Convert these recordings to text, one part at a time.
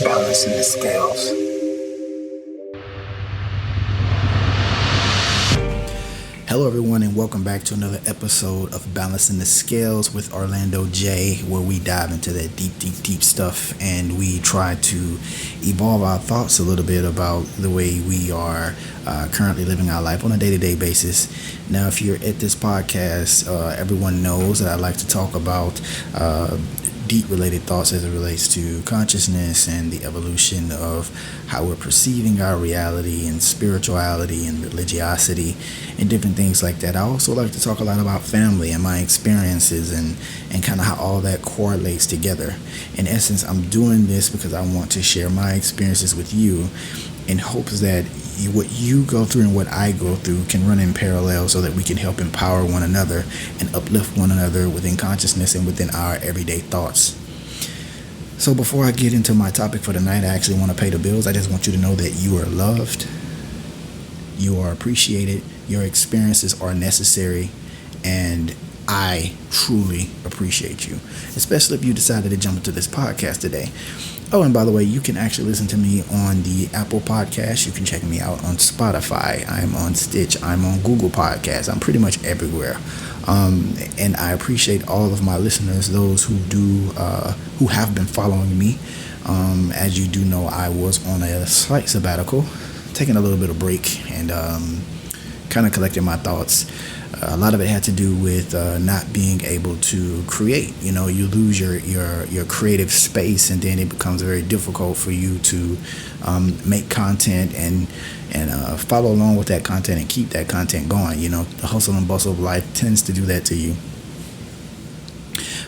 Balancing the scales. Hello, everyone, and welcome back to another episode of Balancing the Scales with Orlando J, where we dive into that deep stuff and we try to evolve our thoughts a little bit about the way we are currently living our life on a day-to-day basis. Now, if you're at this podcast, everyone knows that I like to talk about deep related thoughts as it relates to consciousness and the evolution of how we're perceiving our reality and spirituality and religiosity and different things like that. I also like to talk a lot about family and my experiences and kind of how all that correlates together. In essence, I'm doing this because I want to share my experiences with you in hopes that what you go through and what I go through can run in parallel so that we can help empower one another and uplift one another within consciousness and within our everyday thoughts. So before I get into my topic for tonight, I actually want to pay the bills. I just want you to know that you are loved, you are appreciated, your experiences are necessary, and I truly appreciate you, especially if you decided to jump into this podcast today. Oh, and by the way, you can actually listen to me on the Apple Podcast. You can check me out on Spotify. I'm on Stitch. I'm on Google Podcasts. I'm pretty much everywhere. And I appreciate all of my listeners, those who have been following me. As you do know, I was on a slight sabbatical, taking a little bit of break and kind of collecting my thoughts. A lot of it had to do with not being able to create. You know, you lose your creative space, and then it becomes very difficult for you to make content and follow along with that content and keep that content going. You know, the hustle and bustle of life tends to do that to you.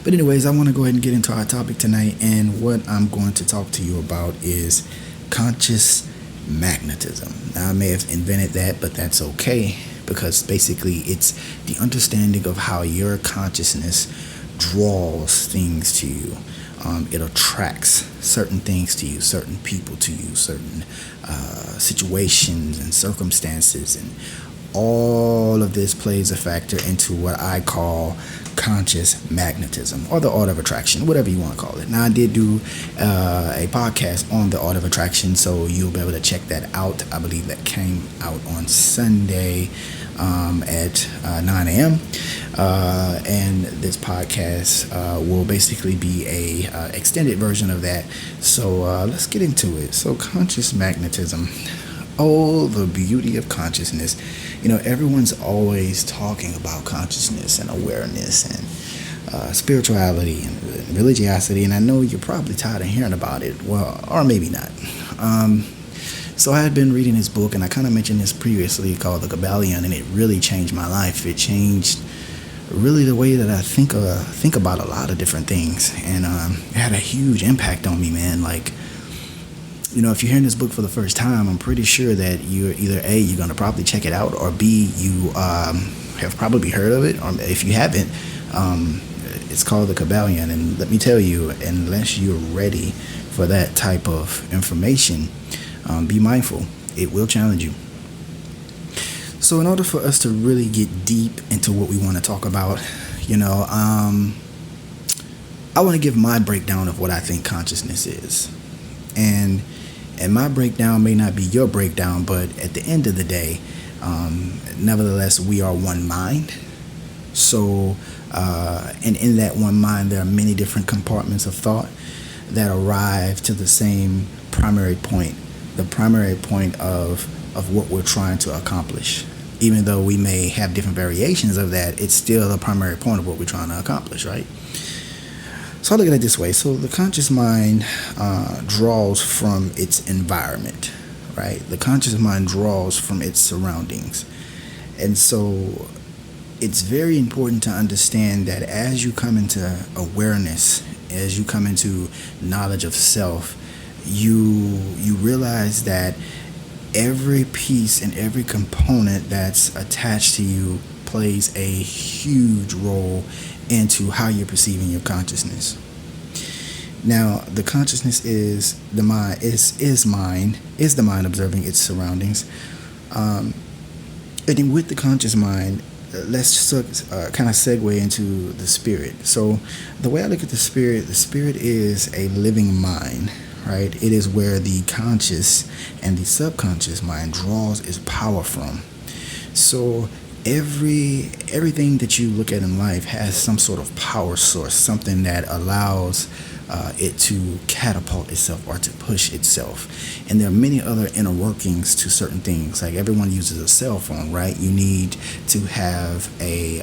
But anyways, I want to go ahead and get into our topic tonight, and what I'm going to talk to you about is conscious magnetism. Now, I may have invented that, but that's okay, because basically it's the understanding of how your consciousness draws things to you. It attracts certain things to you, certain people to you, certain situations and circumstances, and all of this plays a factor into what I call conscious magnetism, or the art of attraction, whatever you want to call it. Now, I did do a podcast on the art of attraction, so you'll be able to check that out. I believe that came out on Sunday at 9 a.m. And this podcast will basically be a extended version of that. So let's get into it. So conscious magnetism. Oh, the beauty of consciousness. You know, everyone's always talking about consciousness and awareness and spirituality and religiosity, and I know you're probably tired of hearing about it. Well, or maybe not. So I had been reading this book, and I kind of mentioned this previously, called The Kabbalion, and it really changed my life. It changed really the way that I think about a lot of different things, and it had a huge impact on me, man. Like, you know, if you're hearing this book for the first time, I'm pretty sure that you're either A, you're going to probably check it out, or B, you have probably heard of it, or if you haven't, it's called The Kabbalion, and let me tell you, unless you're ready for that type of information, be mindful. It will challenge you. So in order for us to really get deep into what we want to talk about, you know, I want to give my breakdown of what I think consciousness is. And my breakdown may not be your breakdown, but at the end of the day, nevertheless, we are one mind. So, and in that one mind, there are many different compartments of thought that arrive to the same primary point, the primary point of what we're trying to accomplish. Even though we may have different variations of that, it's still the primary point of what we're trying to accomplish, right? So I look at it this way. So the conscious mind draws from its environment, right? The conscious mind draws from its surroundings. And so it's very important to understand that as you come into awareness, as you come into knowledge of self, you realize that every piece and every component that's attached to you plays a huge role into how you're perceiving your consciousness. Now, the consciousness is the mind, is the mind observing its surroundings. And then with the conscious mind, let's just kind of segue into the spirit. So the way I look at the spirit is a living mind, right? It is where the conscious and the subconscious mind draws its power from. So everything that you look at in life has some sort of power source, something that allows it to catapult itself or to push itself. And there are many other inner workings to certain things. Like everyone uses a cell phone, right? You need to have a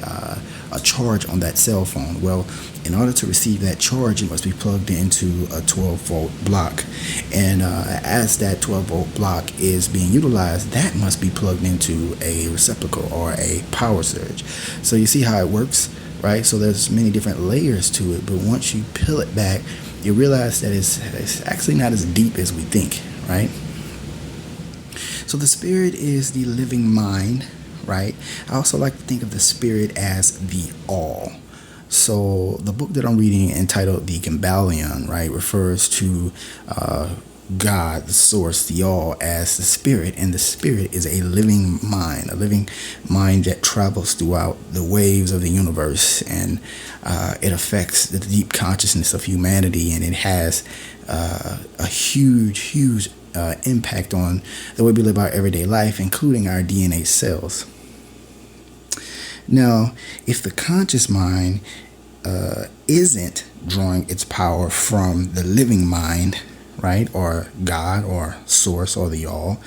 charge on that cell phone. Well, in order to receive that charge, it must be plugged into a 12-volt block. And as that 12-volt block is being utilized, that must be plugged into a receptacle or a power surge. So you see how it works, right? So there's many different layers to it. But once you peel it back, you realize that it's actually not as deep as we think, right? So the spirit is the living mind, right? I also like to think of the spirit as the all. So the book that I'm reading, entitled The Gambalion, right, refers to God, the source, the all, as the spirit. And the spirit is a living mind that travels throughout the waves of the universe, and it affects the deep consciousness of humanity, and it has a huge impact on the way we live our everyday life, including our DNA cells. Now, if the conscious mind isn't drawing its power from the living mind, right, or God or source or the all,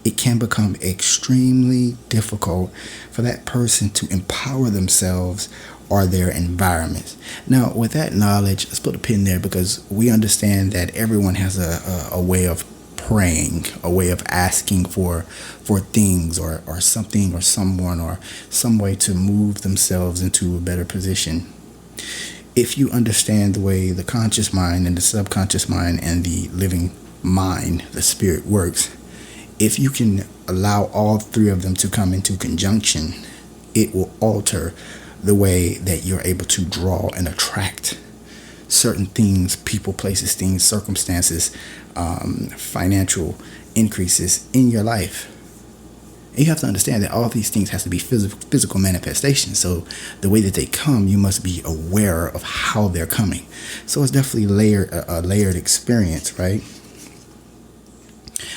it can become extremely difficult for that person to empower themselves or their environments. Now, with that knowledge, let's put a pin there, because we understand that everyone has a way of praying, a way of asking for things or something or someone or some way to move themselves into a better position. If you understand the way the conscious mind and the subconscious mind and the living mind, the spirit, works, if you can allow all three of them to come into conjunction, it will alter the way that you're able to draw and attract certain things, people, places, things, circumstances, financial increases in your life. And you have to understand that all these things has to be physical manifestations. So the way that they come, you must be aware of how they're coming. So it's definitely a layered experience, right?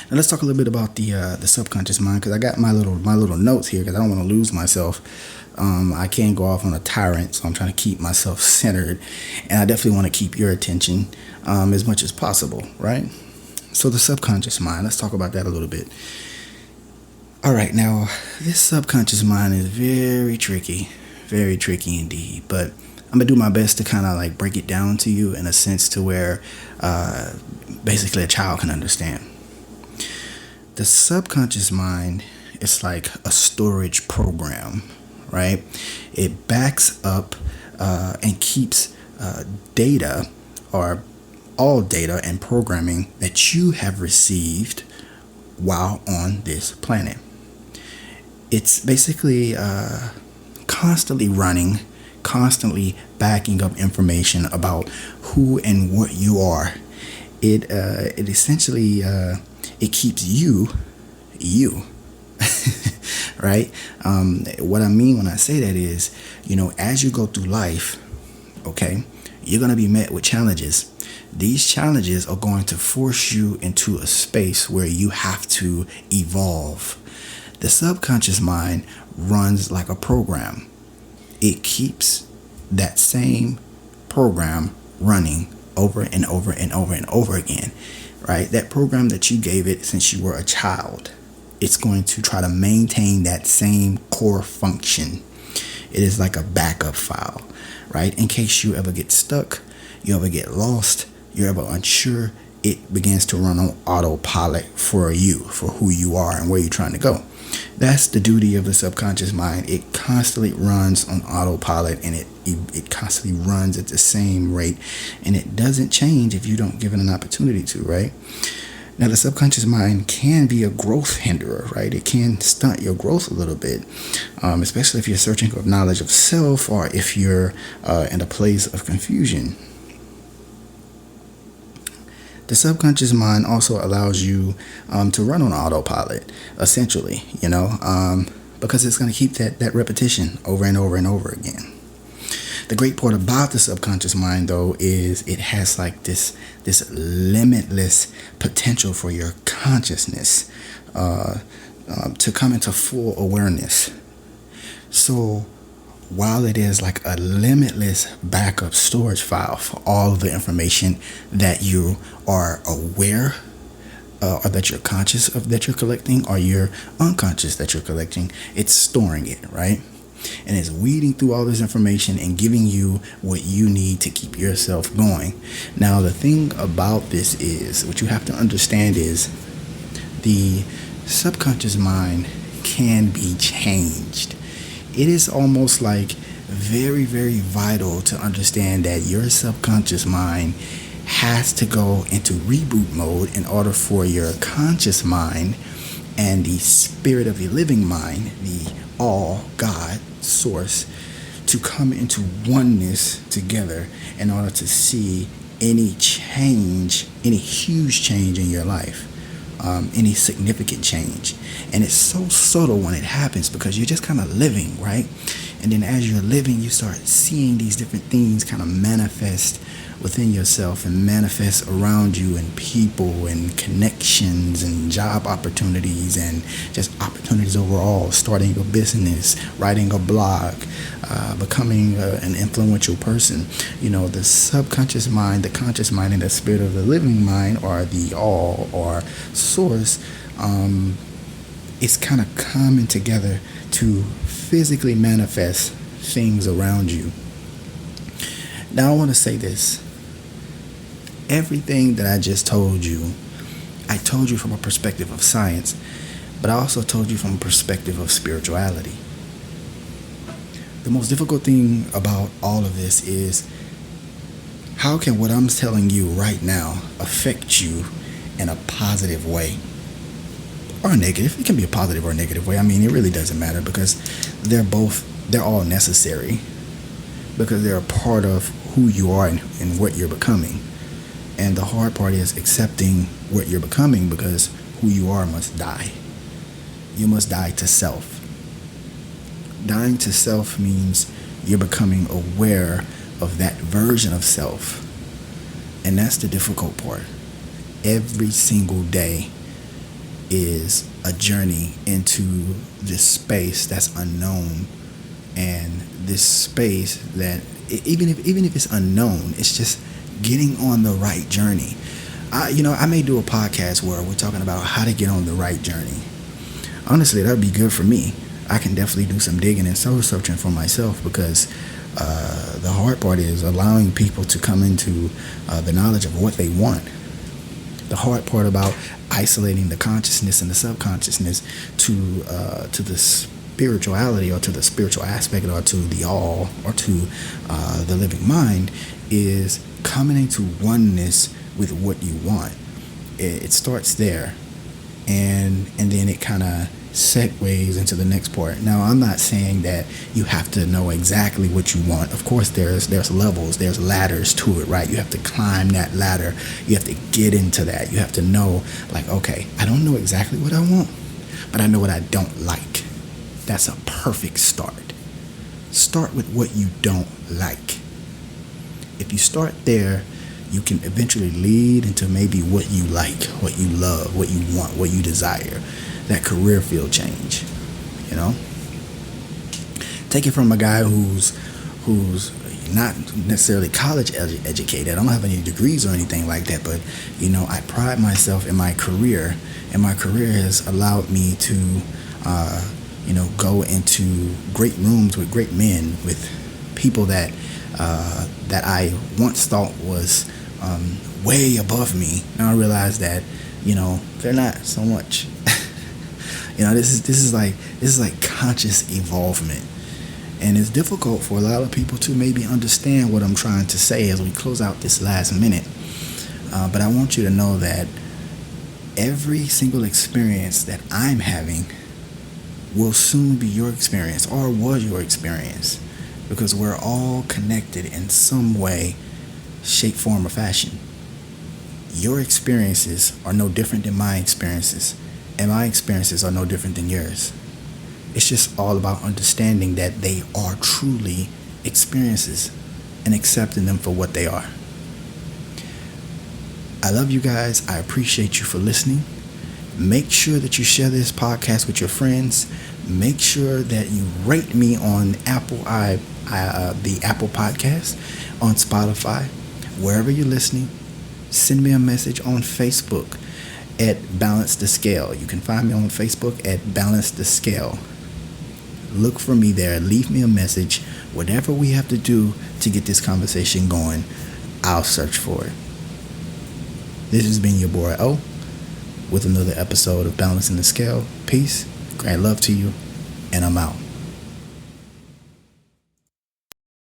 Now let's talk a little bit about the subconscious mind, because I got my little notes here, because I don't want to lose myself. I can't go off on a tyrant, so I'm trying to keep myself centered, and I definitely want to keep your attention as much as possible, right? So the subconscious mind, let's talk about that a little bit. All right, now this subconscious mind is very tricky indeed, but I'm gonna do my best to kind of like break it down to you in a sense to where basically a child can understand. The subconscious mind is like a storage program, right? It backs up and keeps data, or all data and programming that you have received while on this planet. It's basically constantly running, constantly backing up information about who and what you are. It essentially it keeps you right? What I mean when I say that is, as you go through life, okay, you're going to be met with challenges. These challenges are going to force you into a space where you have to evolve. The subconscious mind runs like a program. It keeps that same program running over and over and over and over again, right? That program that you gave it since you were a child, it's going to try to maintain that same core function. It is like a backup file, right? In case you ever get stuck, you ever get lost, you're ever unsure, it begins to run on autopilot for you, for who you are and where you're trying to go. That's the duty of the subconscious mind. It constantly runs on autopilot, and it constantly runs at the same rate, and it doesn't change if you don't give it an opportunity to, right? Now, the subconscious mind can be a growth hinderer, right? It can stunt your growth a little bit, especially if you're searching for knowledge of self, or if you're in a place of confusion. The subconscious mind also allows you to run on autopilot, essentially, because it's going to keep that repetition over and over and over again. The great part about the subconscious mind, though, is it has like this limitless potential for your consciousness to come into full awareness. So while it is like a limitless backup storage file for all of the information that you are aware or that you're conscious of that you're collecting, or you're unconscious that you're collecting, it's storing it, right? And it's weeding through all this information and giving you what you need to keep yourself going. Now, the thing about this is, what you have to understand is, the subconscious mind can be changed. It is almost like very, very vital to understand that your subconscious mind has to go into reboot mode in order for your conscious mind and the spirit of the living mind, the all God source, to come into oneness together in order to see any change, any huge change in your life, any significant change. And it's so subtle when it happens, because you're just kind of living, right? And then as you're living, you start seeing these different things kind of manifest within yourself and manifest around you, and people and connections and job opportunities and just opportunities overall, starting a business, writing a blog, becoming an influential person. You know, the subconscious mind, the conscious mind, and the spirit of the living mind, or the all or source, it's kind of coming together to physically manifest things around you. Now I want to say this. Everything that I just told you, I told you from a perspective of science, but I also told you from a perspective of spirituality. The most difficult thing about all of this is, how can what I'm telling you right now affect you in a positive way? Or negative. It can be a positive or a negative way. I mean, it really doesn't matter, because they're all necessary, because they're a part of who you are and what you're becoming. And the hard part is accepting what you're becoming, because who you are must die. You must die to self. Dying to self means you're becoming aware of that version of self. And that's the difficult part. Every single day is a journey into this space that's unknown, and this space that even if it's unknown, it's just getting on the right journey. I may do a podcast where we're talking about how to get on the right journey. Honestly, that'd be good for me. I can definitely do some digging and soul searching for myself, because the hard part is allowing people to come into the knowledge of what they want. The hard part about isolating the consciousness and the subconsciousness to the spirituality, or to the spiritual aspect, or to the all, or to the living mind, is coming into oneness with what you want. It starts there, and then it kind of segues into the next part. Now, I'm not saying that you have to know exactly what you want. Of course, there's levels, there's ladders to it, right? You have to climb that ladder. You have to get into that. You have to know, like, okay, I don't know exactly what I want, but I know what I don't like. That's a perfect start. Start with what you don't like. If you start there, you can eventually lead into maybe what you like, what you love, what you want, what you desire. That career field change, you know? Take it from a guy who's not necessarily college educated. I don't have any degrees or anything like that, but, I pride myself in my career, and my career has allowed me to, go into great rooms with great men, with people that I once thought was way above me. Now I realize that, they're not so much. This is like conscious evolvement. And it's difficult for a lot of people to maybe understand what I'm trying to say as we close out this last minute. But I want you to know that every single experience that I'm having will soon be your experience, or was your experience, because we're all connected in some way, shape, form, or fashion. Your experiences are no different than my experiences, and my experiences are no different than yours. It's just all about understanding that they are truly experiences and accepting them for what they are. I love you guys. I appreciate you for listening. Make sure that you share this podcast with your friends. Make sure that you rate me on the Apple Podcast, on Spotify, wherever you're listening. Send me a message on Facebook at Balance the Scale. You can find me on Facebook at Balance the Scale. Look for me there. Leave me a message. Whatever we have to do to get this conversation going, I'll search for it. This has been your boy O with another episode of Balancing the Scale. Peace, great love to you, and I'm out.